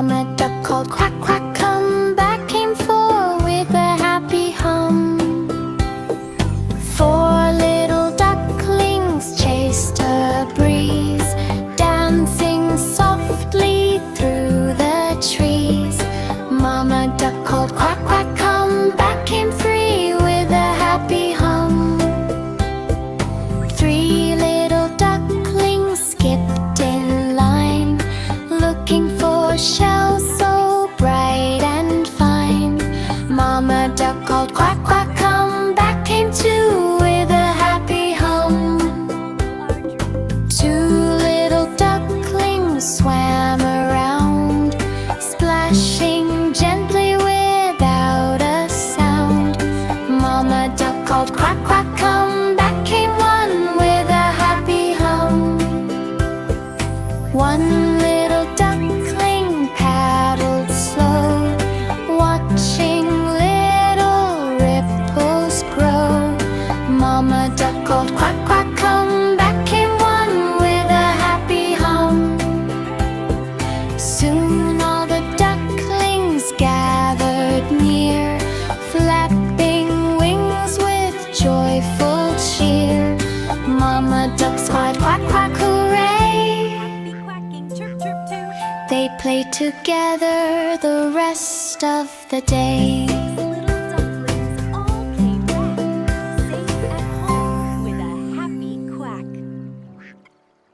Mama duck called quack, quack, come back came four with a happy hum. Four little ducklings chased a breeze, dancing softly through the trees. Mama duck called quack, quack, come back came three with a happy hum. Three little ducklings skipped in line, looking for shells so bright and fine. Mama duck called quack, quack, come back came two with a happy hum. Two little ducklings swam around, splashing gently without a sound. Mama duck called quack, quack, come back came one with a happy hum. One little duckling paddled slow, watching little ripples grow. Mama duck called quack, quack, come back came one with a happy hum. Soon all the ducklings gathered near, flapping wings with joyful cheer. Mama ducks cried quack, quack, hooray! Happy quacking, chirp, chirp, too. They played together the rest of the day.